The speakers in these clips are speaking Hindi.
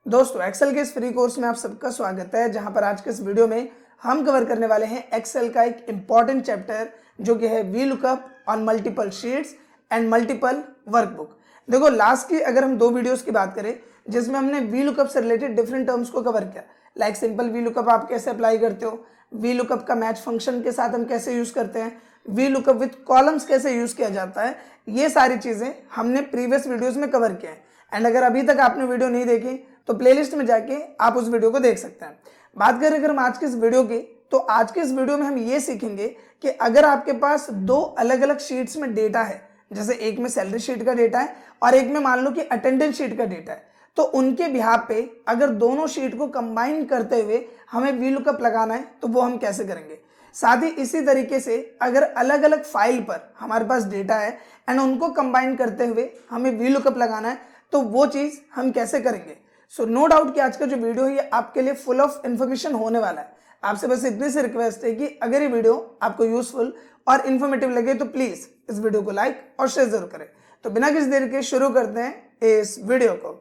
दोस्तों एक्सेल के इस फ्री कोर्स में आप सबका स्वागत है, जहां पर आज के इस वीडियो में हम कवर करने वाले हैं एक्सेल का एक इंपॉर्टेंट चैप्टर जो कि है V lookup on multiple sheets and multiple workbook. देखो लास्ट की अगर हम दो वीडियोस की बात करें जिसमें हमने वी लुकअप से रिलेटेड डिफरेंट टर्म्स को कवर किया, लाइक सिंपल वी लुकअप आप कैसे अप्लाई करते हो, वी लुकअप का मैच फंक्शन के साथ हम कैसे यूज करते हैं, वी लुकअप विथ कॉलम्स कैसे यूज किया जाता है, ये सारी चीजें हमने प्रीवियस वीडियोस में कवर किया है। एंड अगर अभी तक आपने वीडियो नहीं देखी तो प्लेलिस्ट में जाके आप उस वीडियो को देख सकते हैं। बात करें अगर हम आज की इस वीडियो की, तो आज के इस वीडियो में हम ये सीखेंगे कि अगर आपके पास दो अलग अलग शीट्स में डेटा है, जैसे एक में सैलरी शीट का डेटा है और एक में मान लो कि अटेंडेंस शीट का डेटा है, तो उनके बिहाफ पे अगर दोनों शीट को कंबाइन करते हुए हमें वी लुकअप लगाना है तो वो हम कैसे करेंगे। साथ ही इसी तरीके से अगर अलग अलग फाइल पर हमारे पास डेटा है एंड उनको कंबाइन करते हुए हमें वी लुकअप लगाना है तो वो चीज हम कैसे करेंगे। सो नो डाउट कि आज का जो वीडियो है ये आपके लिए फुल ऑफ इन्फॉर्मेशन होने वाला है। आपसे बस इतनी सी रिक्वेस्ट है कि अगर ये वीडियो आपको यूजफुल और इन्फॉर्मेटिव लगे तो प्लीज इस वीडियो को लाइक और शेयर जरूर करें। तो बिना किसी देर के शुरू करते हैं इस वीडियो को।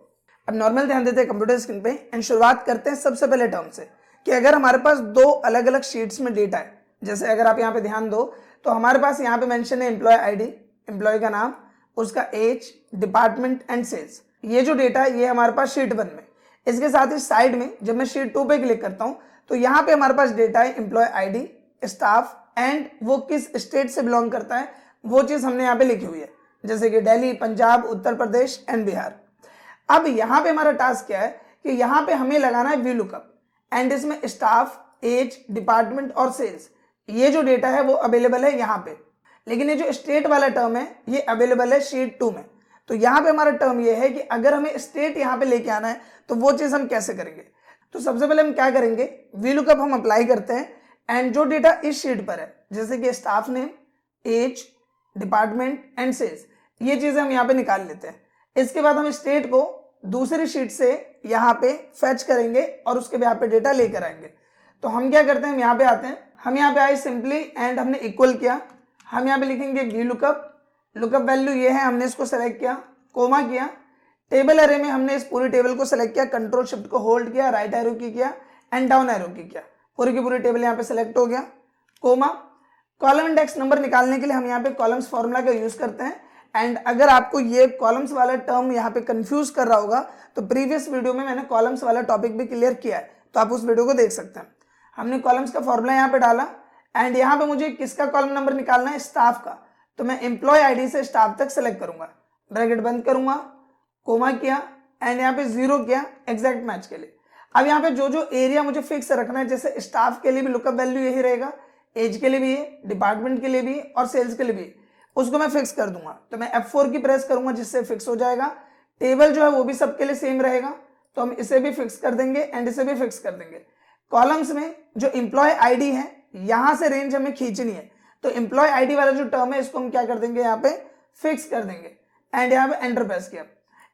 अब नॉर्मल ध्यान देते हैं कंप्यूटर स्क्रीन पे एंड शुरुआत करते हैं सबसे पहले टर्म से कि अगर हमारे पास दो अलग अलग शीट्स में डेटा है, जैसे अगर आप यहाँ पे ध्यान दो तो हमारे पास यहाँ पे मेंशन है एम्प्लॉय आईडी, एम्प्लॉय का नाम, उसका एज, डिपार्टमेंट एंड सेल्स। ये जो डेटा है ये हमारे पास शीट 1 में। इसके साथ ही साइड में जब मैं शीट 2 पे क्लिक करता हूँ तो यहाँ पे हमारे पास डेटा है एम्प्लॉय आईडी, स्टाफ एंड वो किस स्टेट से बिलोंग करता है वो चीज हमने यहाँ पे लिखी हुई है, जैसे कि दिल्ली, पंजाब, उत्तर प्रदेश एंड बिहार। अब यहाँ पे हमारा टास्क क्या है कि यहाँ पे हमें लगाना है वी लुकअप एंड इसमें स्टाफ, एज, डिपार्टमेंट और सेल्स ये जो डेटा है वो अवेलेबल है यहाँ पे, लेकिन ये जो स्टेट वाला टर्म है ये अवेलेबल है शीट 2 में। तो यहाँ पे हमारा टर्म ये है कि अगर हमें स्टेट यहाँ पे लेके आना है तो वो चीज हम कैसे करेंगे। तो सबसे पहले हम क्या करेंगे, वी लुकअप हम अप्लाई करते हैं एंड जो डेटा इस शीट पर है, जैसे कि staff name, age, department and sales, ये चीजें हम यहाँ पे निकाल लेते हैं। इसके बाद हम स्टेट को दूसरी शीट से यहाँ पे फैच करेंगे और उसके यहाँ पे डेटा लेकर आएंगे। तो हम क्या करते हैं, हम यहाँ पे आते हैं, हम यहाँ पे आए सिंपली एंड हमने इक्वल किया, हम यहाँ पे लिखेंगे वी लुकअप, लुकअप वैल्यू ये है, हमने इसको सेलेक्ट किया, कोमा किया, टेबल एरे में हमने इस पूरी टेबल को सेलेक्ट किया, कंट्रोल शिफ्ट को होल्ड किया, राइट एरो की किया एंड डाउन एरो की किया, पूरी की पूरी टेबल यहाँ पे सेलेक्ट हो गया, कोमा। कॉलम इंडेक्स नंबर निकालने के लिए हम यहाँ पे कॉलम्स फॉर्मूला का यूज करते हैं। एंड अगर आपको ये कॉलम्स वाला टर्म यहाँ पे कंफ्यूज कर रहा होगा तो प्रीवियस वीडियो में मैंने कॉलम्स वाला टॉपिक भी क्लियर किया है, तो आप उस वीडियो को देख सकते हैं। हमने कॉलम्स का फॉर्मूला यहाँ पे डाला एंड यहाँ पे मुझे किसका कॉलम नंबर निकालना है, स्टाफ का। तो मैं एम्प्लॉय आईडी से स्टाफ तक सेलेक्ट करूंगा, ब्रैकेट बंद करूंगा, कोमा किया एंड यहाँ पे 0 किया एग्जैक्ट मैच के लिए। अब यहाँ पे जो जो एरिया मुझे फिक्स रखना है, जैसे स्टाफ के लिए भी लुकअप वैल्यू यही रहेगा, एज के लिए भी है, डिपार्टमेंट के लिए भी और सेल्स के लिए भी, उसको मैं फिक्स कर दूंगा। तो मैं F4 की प्रेस करूंगा जिससे फिक्स हो जाएगा। टेबल जो है वो भी सबके लिए सेम रहेगा, तो हम इसे भी फिक्स कर देंगे एंड इसे भी फिक्स कर देंगे। कॉलम्स में जो एम्प्लॉय आईडी है यहां से रेंज हमें खींचनी है, तो एम्प्लॉय आईडी वाला जो टर्म है इसको हम क्या कर देंगे, यहाँ पे फिक्स कर देंगे एंड यहाँ पे एंटर प्रेस किया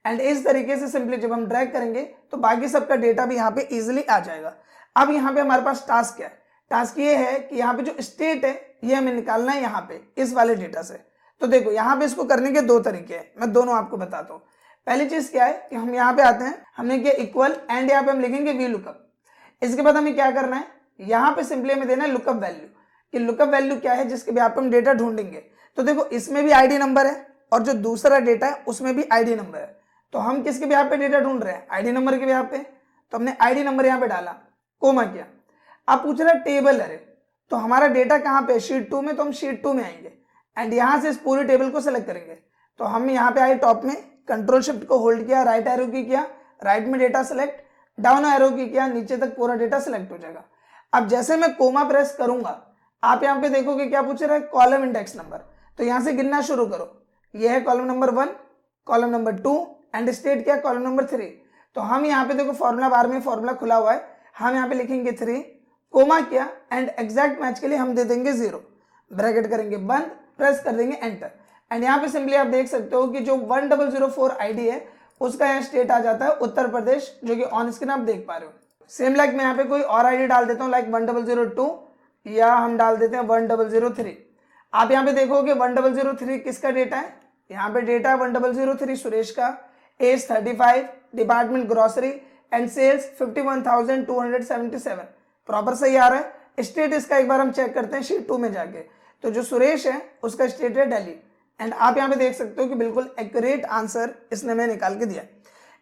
एंड इस तरीके से सिंपली जब हम ड्रैग करेंगे तो बाकी सबका डेटा भी यहाँ पे इजीली आ जाएगा। अब यहाँ पे हमारे पास टास्क क्या है, टास्क ये है कि यहाँ पे जो स्टेट है ये हमें निकालना है यहाँ पे इस वाले डेटा से। तो देखो यहाँ पे इसको करने के दो तरीके हैं, मैं दोनों आपको बताता हूँ। पहली चीज क्या है कि हम यहाँ पे आते हैं, हमने किया इक्वल एंड यहाँ पे हम लिखेंगे वी लुकअप। इसके बाद हमें क्या करना है, यहाँ पे सिंपली हमें देना है लुकअप वैल्यू, कि लुकअप वैल्यू क्या है जिसके भी आप हम डेटा ढूंढेंगे। तो देखो इसमें भी आईडी नंबर है और जो दूसरा डेटा है उसमें भी आईडी नंबर है, तो हम किसके भी यहाँ पे डेटा ढूंढ रहे हैं, आईडी नंबर के भी यहाँ पे। तो हमने आईडी नंबर यहाँ पे डाला, कोमा किया। अब पूछ रहा है टेबल एरे, तो हमारा डेटा कहाँ पे, शीट 2 में, तो हम शीट 2 में आएंगे एंड यहाँ से इस पूरी टेबल को सेलेक्ट करेंगे। तो हम यहाँ पे आए टॉप में, कंट्रोल शिफ्ट को होल्ड किया, राइट एरो की किया, राइट में डेटा सेलेक्ट, डाउन एरो की किया, नीचे तक पूरा डेटा सेलेक्ट हो जाएगा। अब जैसे मैं कोमा प्रेस करूंगा आप यहाँ पे देखोगे क्या पूछ रहा है, कॉलम इंडेक्स नंबर। तो यहाँ से गिनना शुरू करो, ये है column number 1, column number 2 and state क्या, कॉलम नंबर 3। तो हम यहाँ पे देखो फॉर्मूला बार में फॉर्मूला खुला हुआ है, हम यहाँ पे लिखेंगे 3, कोमा किया एंड एग्जैक्ट मैच के लिए हम दे देंगे 0, ब्रैकेट करेंगे बंद, प्रेस कर देंगे एंटर एंड यहाँ पे सिंपली आप देख सकते हो कि जो 1004 आईडी है उसका यहाँ स्टेट आ जाता है उत्तर प्रदेश, जो कि ऑन स्क्रीन आप देख पा रहे हो। सेम लाइक मैं यहाँ पे कोई और आईडी डाल देता हूँ, लाइक 1002 या हम डाल देते हैं 1003। आप यहाँ पे देखोगे 1003 किसका डेटा है, यहाँ पे डेटा 1003 सुरेश का, age 35, department grocery and sales 51,277। Proper सही आ रहा है। स्टेट इसका एक बार हम चेक करते हैं शीट 2 में जाके। तो जो सुरेश है उसका स्टेट है दिल्ली, एंड आप यहाँ पे देख सकते हो कि बिल्कुल एक्यूरेट आंसर इसने मैं निकाल के दिया।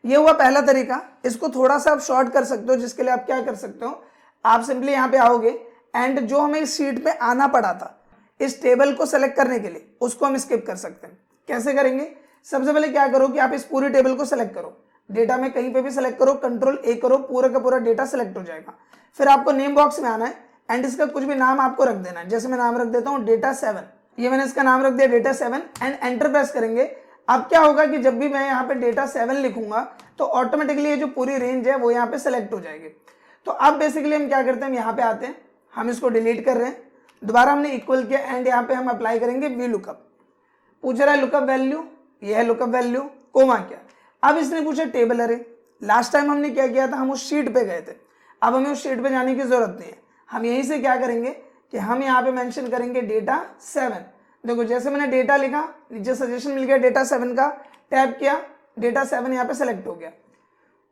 ये हुआ पहला तरीका। इसको थोड़ा सा आप शॉर्ट कर सकते हो, जिसके लिए आप क्या कर सकते हो, आप सिंपली यहाँ पे आओगे एंड जो हमें इस शीट पे आना पड़ा था इस टेबल को सेलेक्ट करने के लिए, उसको हम स्किप कर सकते हैं। कैसे करेंगे? सबसे पहले क्या करो कि आप इस पूरी टेबल को सेलेक्ट करो, डेटा में कहीं पे भी सेलेक्ट करो, कंट्रोल-A करो, पूरा का पूरा डेटा सेलेक्ट हो जाएगा। फिर आपको नेम बॉक्स में आना है एंड इसका कुछ भी नाम आपको रख देना है। जैसे मैं नाम रख देता हूँ डेटा 7, ये मैंने इसका नाम रख दिया डेटा 7 एंड एंटर प्रेस करेंगे। अब क्या होगा कि जब भी मैं यहाँ पे डेटा 7 लिखूंगा तो ऑटोमेटिकली ये जो पूरी रेंज है वो यहाँ पे सेलेक्ट हो जाएगी। तो अब बेसिकली हम क्या करते हैं, हम यहाँ पे आते हैं, हम इसको डिलीट कर रहे हैं, दोबारा हमने इक्वल किया एंड यहाँ पे हम अप्लाई करेंगे वी लुकअप। पूछ रहा है लुकअप वैल्यू, ये है लुकअप वैल्यू, कोमा क्या। अब इसने पूछा टेबल अरे। लास्ट टाइम हमने क्या किया था, हम उस शीट पे गए थे, अब हमें उस शीट पे जाने की जरूरत नहीं है। हम यहीं से क्या करेंगे कि हम यहाँ पे मेंशन करेंगे डेटा 7। देखो जैसे मैंने डेटा लिखा, नीचे सजेशन मिल गया डेटा 7 का, टैप किया, डेटा 7 यहाँ पे सेलेक्ट हो गया,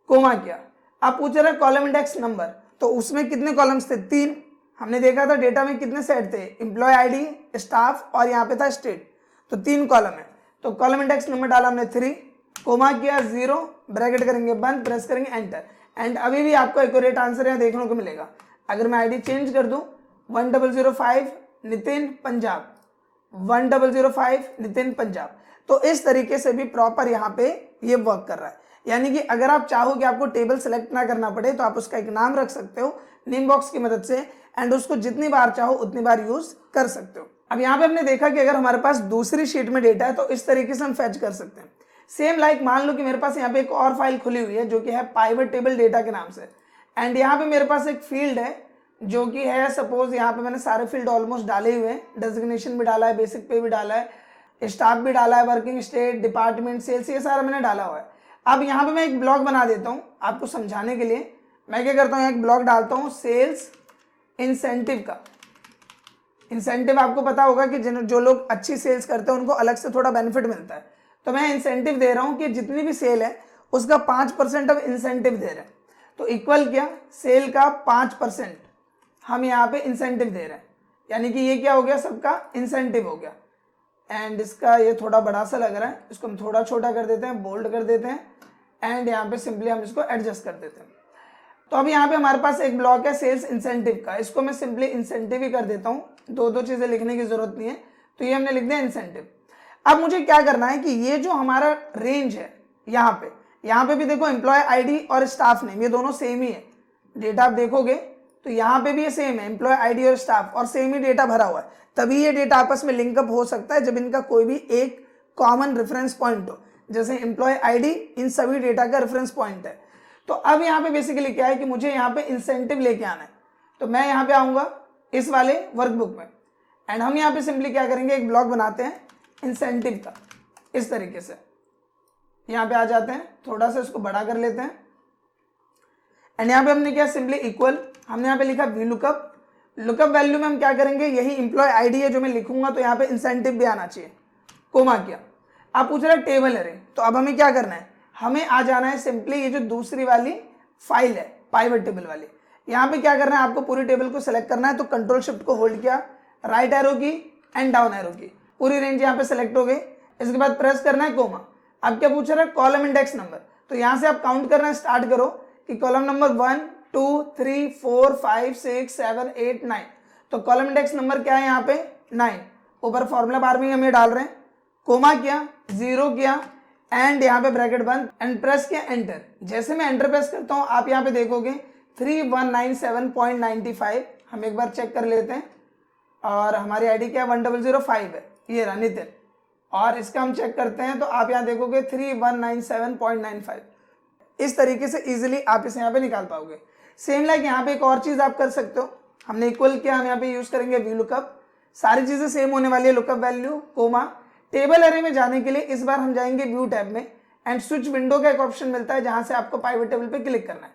कोमा किया। अब पूछ रहा है कॉलम इंडेक्स नंबर, तो उसमें कितने कॉलम्स थे, 3। हमने देखा था डेटा में कितने सेट थे, एम्प्लॉय आईडी, स्टाफ और यहाँ पे था स्टेट, तो 3 कॉलम है। तो कॉलम इंडेक्स नंबर डाला हमने 3, कोमा किया 0, ब्रैकेट करेंगे बंद, प्रेस करेंगे एंटर, एंड अभी भी आपको एक्यूरेट आंसर यहाँ देखने को मिलेगा। अगर मैं आईडी चेंज कर दूं 1005 नितिन पंजाब, 1005 नितिन पंजाब, तो इस तरीके से भी प्रॉपर यहाँ पे ये वर्क कर रहा है। यानी कि अगर आप चाहो कि आपको टेबल सेलेक्ट ना करना पड़े तो आप उसका एक नाम रख सकते हो नेम बॉक्स की मदद से एंड उसको जितनी बार चाहो उतनी बार यूज कर सकते हो। अब यहाँ पे हमने देखा कि अगर हमारे पास दूसरी शीट में डेटा है तो इस तरीके से हम फैच कर सकते हैं। सेम लाइक मान लो कि मेरे पास यहाँ पे एक और फाइल खुली हुई है जो कि है पाइवट टेबल डेटा के नाम से, एंड यहाँ पे मेरे पास एक फील्ड है जो कि है, सपोज यहाँ पे मैंने सारे फील्ड ऑलमोस्ट डाले हुए हैं, डेजिग्नेशन भी डाला है, बेसिक पे भी डाला है, स्टाफ भी डाला है, वर्किंग स्टेट, डिपार्टमेंट, सेल्स, ये सारा मैंने डाला हुआ है। अब यहाँ पे मैं एक ब्लॉक बना देता हूँ आपको समझाने के लिए। मैं क्या करता हूँ, एक ब्लॉक डालता हूँ सेल्स इंसेंटिव का। इंसेंटिव आपको पता होगा कि जो लोग अच्छी सेल्स करते हैं उनको अलग से थोड़ा बेनिफिट मिलता है, तो मैं इंसेंटिव दे रहा हूँ कि जितनी भी सेल है उसका 5% ऑफ इंसेंटिव दे रहे हैं। तो इक्वल क्या, सेल का 5% हम यहाँ पे इंसेंटिव दे रहे हैं, यानी कि ये क्या हो गया, सबका इंसेंटिव हो गया। एंड इसका ये थोड़ा बड़ा सा लग रहा है, इसको हम थोड़ा छोटा कर देते हैं, बोल्ड कर देते हैं, एंड यहाँ पे सिंपली हम इसको एडजस्ट कर देते हैं। तो अब यहाँ पे हमारे पास एक ब्लॉक है सेल्स इंसेंटिव का, इसको मैं सिंपली इंसेंटिव ही कर देता हूँ, दो चीजें लिखने की जरूरत नहीं है, तो ये हमने लिख दिया इंसेंटिव। अब मुझे क्या करना है कि ये जो हमारा रेंज है यहाँ पे भी देखो एम्प्लॉय आईडी और स्टाफ नेम ये दोनों सेम ही है। डेटा आप देखोगे तो यहाँ पे भी ये सेम है, एम्प्लॉय आईडी और स्टाफ, और सेम ही डेटा भरा हुआ है। तभी ये डेटा आपस में लिंकअप हो सकता है जब इनका कोई भी एक कॉमन रेफरेंस पॉइंट हो, जैसे एम्प्लॉय आईडी इन सभी डेटा का रेफरेंस पॉइंट है। तो अब यहाँ पे बेसिकली क्या है कि मुझे यहाँ पे इंसेंटिव लेके आना है, तो मैं यहाँ पे आऊंगा इस वाले वर्कबुक में, एंड हम यहाँ पे सिंपली क्या करेंगे, एक ब्लॉक बनाते हैं इंसेंटिव का, इस तरीके से यहाँ पे आ जाते हैं, थोड़ा सा इसको बड़ा कर लेते हैं, एंड यहाँ पे हमने क्या सिंपली इक्वल, हमने यहाँ पे लिखा वी लुकअप। लुकअप वैल्यू में हम क्या करेंगे, यही एम्प्लॉय आईडी है जो मैं लिखूंगा, तो यहाँ पे इंसेंटिव भी आना चाहिए, कोमा किया। आप पूछ रहे हैं टेबल अरे, तो अब हमें क्या करना है, हमें आ जाना है सिंपली ये जो दूसरी वाली फाइल है पाइवट टेबल वाली, यहाँ पे क्या करना है, आपको पूरी टेबल को सेलेक्ट करना है। तो कंट्रोल शिफ्ट को होल्ड किया, राइट एरो की एंड डाउन एरो की, पूरी रेंज यहाँ पे सेलेक्ट हो गई। इसके बाद प्रेस करना है कोमा। अब क्या पूछ रहा है, कॉलम इंडेक्स नंबर, तो यहाँ से आप काउंट करना स्टार्ट करो कि कॉलम नंबर 1 2 3 4 5 6 7 8 9, तो कॉलम इंडेक्स नंबर क्या है यहाँ पे 9। ऊपर फॉर्मूला बार में हम ये डाल रहे हैं, कोमा किया, 0 किया, एंड यहाँ पे ब्रैकेट बंद, एंड प्रेस किया एंटर। जैसे मैं एंटर प्रेस करता हूँ आप यहाँ पे देखोगे 3197.95, हम एक बार चेक कर लेते हैं, और हमारी आईडी क्या 1005 है, ये रहा नितिन, और इसका हम चेक करते हैं तो आप यहाँ देखोगे 3197.95। इस तरीके से इजीली आप इसे यहाँ पे निकाल पाओगे। सेम लाइक यहाँ पे एक और चीज आप कर सकते हो, हमने इक्वल किया, हम यहाँ पे यूज करेंगे वी लुकअप, सारी चीजें सेम होने वाली है, लुकअप वैल्यू कोमा। टेबल अरे में जाने के लिए इस बार हम जाएंगे व्यू टैब में, एंड स्विच विंडो का एक ऑप्शन मिलता है जहां से आपको पाइवट टेबल पे क्लिक करना है,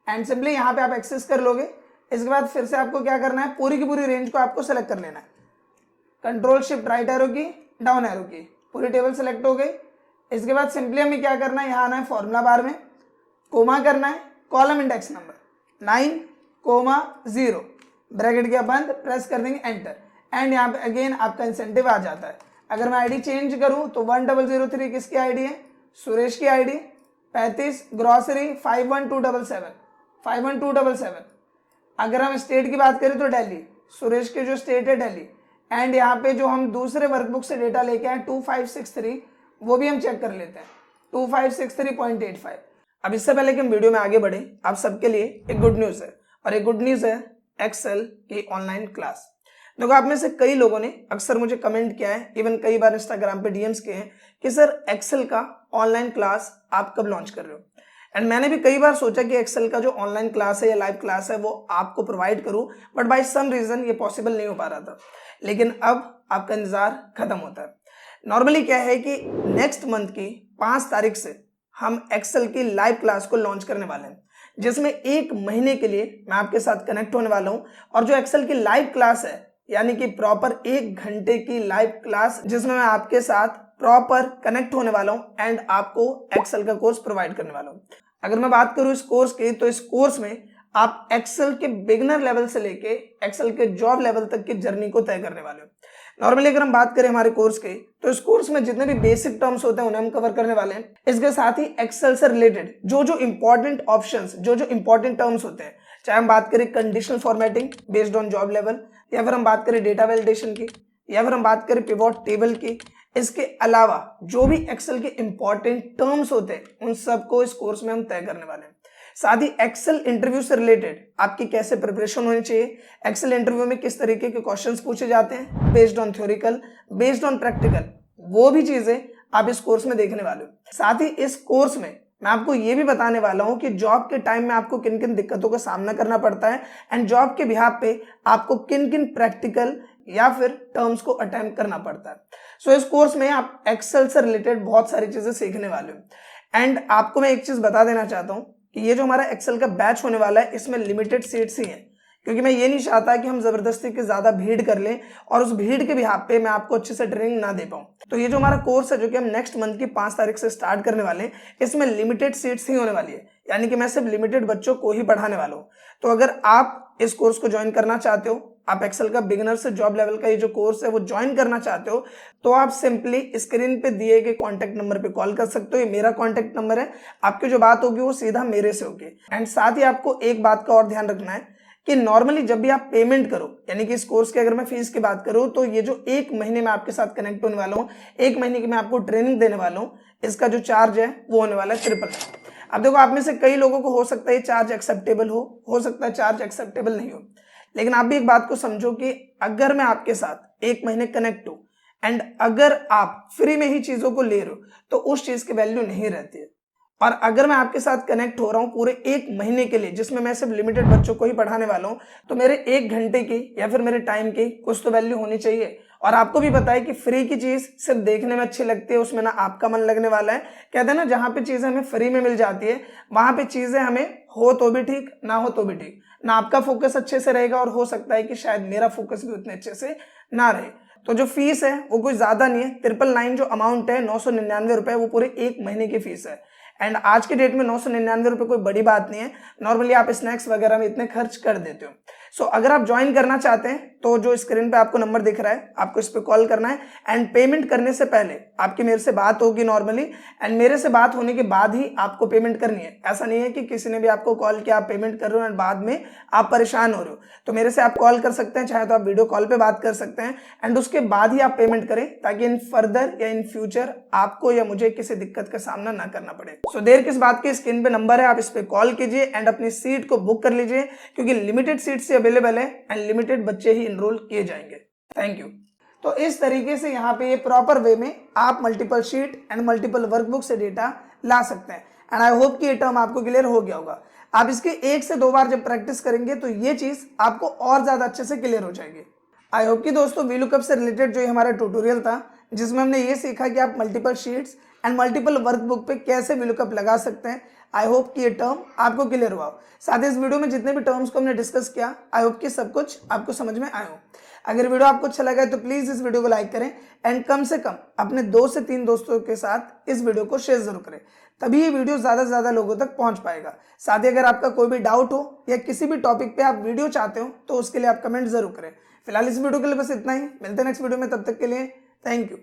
एंड सिंपली यहाँ पे आप एक्सेस कर लोगे। इसके बाद फिर से आपको क्या करना है, पूरी की पूरी रेंज को आपको सेलेक्ट कर लेना है, कंट्रोल शिफ्ट राइट एरो की डाउन एरो की, पूरी टेबल सेलेक्ट हो गई। इसके बाद सिंपली हमें क्या करना है, यहाँ आना है फॉर्मूला बार में, कोमा करना है, कॉलम इंडेक्स नंबर 9,0 ब्रैकेट के बंद, प्रेस कर देंगे एंटर एंड यहाँ पे अगेन आपका इंसेंटिव आ जाता है। अगर मैं आईडी चेंज करूं तो 1003 किसकी आईडी है? सुरेश की आईडी। 35 ग्रॉसरी 51277। अगर हम स्टेट की बात करें तो दिल्ली, सुरेश के जो स्टेट है दिल्ली। एंड यहाँ पे जो हम दूसरे वर्कबुक से डेटा लेके आए 2563, वो भी हम चेक कर लेते हैं 2563.85। अब इससे पहले कि हम वीडियो में आगे बढ़े, आप सबके लिए एक गुड न्यूज़ है, और एक गुड न्यूज़ है एक्सेल की ऑनलाइन क्लास। देखो, आप में से कई लोगों ने अक्सर मुझे कमेंट किया है, इवन कई बार इंस्टाग्राम पे डीएम्स किए हैं कि सर एक्सेल का ऑनलाइन क्लास आप कब लॉन्च कर रहे हो। एंड मैंने भी कई बार सोचा कि एक्सेल का जो ऑनलाइन क्लास है या लाइव क्लास है वो आपको प्रोवाइड करूं, बट बाय सम रीजन ये पॉसिबल नहीं हो पा रहा था। लेकिन अब आपका इंतजार खत्म होता है। नॉर्मली क्या है कि नेक्स्ट मंथ की 5 तारीख से हम एक्सेल की लाइव क्लास को लॉन्च करने वाले हैं, जिसमें 1 महीने के लिए मैं आपके साथ कनेक्ट होने वाला हूं। और जो एक्सेल की लाइव क्लास है, यानी कि प्रॉपर 1 घंटे की लाइव क्लास, जिसमें मैं आपके साथ प्रॉपर कनेक्ट होने वाला हूं एंड आपको एक्सेल का कोर्स प्रोवाइड करने वाला हूं। अगर मैं बात करूं इस कोर्स की, तो इस कोर्स में आप एक्सेल के बिगिनर लेवल से लेके एक्सेल के जॉब लेवल तक की जर्नी को तय करने वाले हो। नॉर्मली अगर हम बात करें हमारे कोर्स की, तो इस कोर्स में जितने भी बेसिक टर्म्स होते हैं उन्हें हम कवर करने वाले हैं। इसके साथ ही एक्सेल से रिलेटेड जो इंपॉर्टेंट ऑप्शंस, जो इंपॉर्टेंट टर्म्स होते हैं, चाहे हम बात करें conditional formatting based on job level, या फिर हम बात करें डेटा वैलिडेशन की, या फिर हम बात करें पिवोट टेबल की, इसके अलावा जो भी एक्सेल के इंपॉर्टेंट टर्म्स होते हैं उन सबको इस कोर्स में हम तय करने वाले हैं। साथ ही एक्सेल इंटरव्यू से रिलेटेड आपकी कैसे प्रिपरेशन होनी चाहिए, एक्सेल इंटरव्यू में किस तरीके के क्वेश्चंस पूछे जाते हैं based on theoretical, based on practical, वो भी चीजें आप इस कोर्स में देखने वाले हो। साथ ही इस कोर्स में मैं आपको ये भी बताने वाला हूं कि जॉब के टाइम में आपको किन किन दिक्कतों का सामना करना पड़ता है एंड जॉब के बिहाफ पे आपको किन किन प्रैक्टिकल या फिर टर्म्स को अटेम्प्ट करना पड़ता है। सो इस कोर्स में आप एक्सेल से रिलेटेड बहुत सारी चीजें सीखने वाले हो। एंड आपको मैं एक चीज बता देना चाहता हूं कि ये जो हमारा एक्सेल का बैच होने वाला है, इसमें लिमिटेड सीट्स ही हैं, क्योंकि मैं ये नहीं चाहता कि हम जबरदस्ती के ज्यादा भीड़ कर लें और उस भीड़ के बिहाफ पे मैं आपको अच्छे से ट्रेनिंग ना दे पाऊं। तो ये जो हमारा कोर्स है, जो कि हम नेक्स्ट मंथ की 5 तारीख से स्टार्ट करने वाले हैं, इसमें लिमिटेड सीट्स ही होने वाली है, यानी कि मैं सिर्फ लिमिटेड बच्चों को ही पढ़ाने वाला हूँ। तो अगर आप इस कोर्स को ज्वाइन करना चाहते हो, आप एक्सेल का बिगिनर से जॉब लेवल का ये जो कोर्स है वो ज्वाइन करना चाहते हो, तो आप सिंपली स्क्रीन पे दिए गए कॉन्टैक्ट नंबर पे कॉल कर सकते हो। ये मेरा कॉन्टैक्ट नंबर है, आपकी जो बात होगी वो सीधा मेरे से होगी। एंड साथ ही आपको एक बात का और ध्यान रखना है कि नॉर्मली जब भी आप पेमेंट करो, यानी कि इस कोर्स की अगर मैं फीस की बात करूं, तो ये जो 1 महीने में आपके साथ कनेक्ट होने वाला हूं, 1 महीने की मैं आपको ट्रेनिंग देने वाला हूं, इसका जो चार्ज है वो होने वाला है 999। अब देखो, आप में से कई लोगों को हो सकता है ये चार्ज एक्सेप्टेबल हो सकता है चार्ज एक्सेप्टेबल नहीं हो, लेकिन आप भी एक बात को समझो कि अगर मैं आपके साथ 1 महीने कनेक्ट हूं एंड अगर आप फ्री में ही चीजों को ले रहे हो, तो उस चीज की वैल्यू नहीं रहती है। और अगर मैं आपके साथ कनेक्ट हो रहा हूं पूरे 1 महीने के लिए, जिसमें मैं सिर्फ लिमिटेड बच्चों को ही पढ़ाने वाला हूं, तो मेरे 1 घंटे की या फिर मेरे टाइम की कुछ तो वैल्यू होनी चाहिए। और आपको भी पता है कि फ्री की चीज सिर्फ देखने में अच्छी लगती है, उसमें ना आपका मन लगने वाला है। कहते हैं ना, जहां पे चीजें हमें फ्री में मिल जाती है, वहां पे चीजें हमें हो तो भी ठीक, ना हो तो भी ठीक, ना आपका फोकस अच्छे से रहेगा और हो सकता है कि शायद मेरा फोकस भी उतने अच्छे से ना रहे। तो जो फीस है वो कोई ज्यादा नहीं है, 999 जो अमाउंट है 999 रुपए, वो पूरे 1 महीने की फीस है। एंड आज के डेट में 999 रुपए कोई बड़ी बात नहीं है, नॉर्मली आप स्नैक्स वगैरह में इतने खर्च कर देते हो। सो अगर आप ज्वाइन करना चाहते हैं तो जो स्क्रीन पे आपको नंबर दिख रहा है, आपको इस पे कॉल करना है। एंड पेमेंट करने से पहले आपकी मेरे से बात होगी नॉर्मली, एंड मेरे से बात होने के बाद ही आपको पेमेंट करनी है। ऐसा नहीं है कि किसी ने भी आपको कॉल किया, आप पेमेंट कर रहे हो एंड बाद में आप परेशान हो रहे हो। तो मेरे से आप कॉल कर सकते हैं, चाहे तो आप वीडियो कॉल पे बात कर सकते हैं, एंड उसके बाद ही आप पेमेंट करें, ताकि इन फर्दर या इन फ्यूचर आपको या मुझे किसी दिक्कत का सामना ना करना पड़े। सो देर किस बात की, स्क्रीन पे नंबर है, आप इस पे कॉल कीजिए एंड अपनी सीट को बुक कर लीजिए, क्योंकि लिमिटेड सीट्स ही अवेलेबल है एंड लिमिटेड बच्चे ही इनरोल किए जाएंगे। Thank you. तो इस तरीके से यहाँ पे ये प्रॉपर वे में आप multiple sheet and multiple workbook से डेटा ला सकते हैं। एंड आई होप कि ये टर्म आपको क्लियर हो गया होगा। आप इसके 1 से 2 बार जब प्रैक्टिस करेंगे तो ये चीज आपको और ज्यादा अच्छे से क्लियर हो जाएगी। आई होप कि दोस्तों वीलुकअप से रिलेटेड जो हमारा ट्यूटोरियल था, जिसमें हमने ये सीखा कि आप multiple sheets and multiple workbook पे कैसे वीलुकअप लगा सकते हैं, आई होप कि ये टर्म आपको क्लियर हुआ हो। साथ ही इस वीडियो में जितने भी टर्म्स को हमने डिस्कस किया, आई होप कि सब कुछ आपको समझ में आया हो। अगर वीडियो आपको अच्छा लगा है तो प्लीज इस वीडियो को लाइक करें एंड कम से कम अपने 2 से 3 दोस्तों के साथ इस वीडियो को शेयर जरूर करें, तभी ये वीडियो ज्यादा से ज्यादा लोगों तक पहुंच पाएगा। साथ ही अगर आपका कोई भी डाउट हो या किसी भी टॉपिक पे आप वीडियो चाहते हो तो उसके लिए आप कमेंट जरूर करें। फिलहाल इस वीडियो के लिए बस इतना ही, मिलते हैं नेक्स्ट वीडियो में, तब तक के लिए थैंक यू।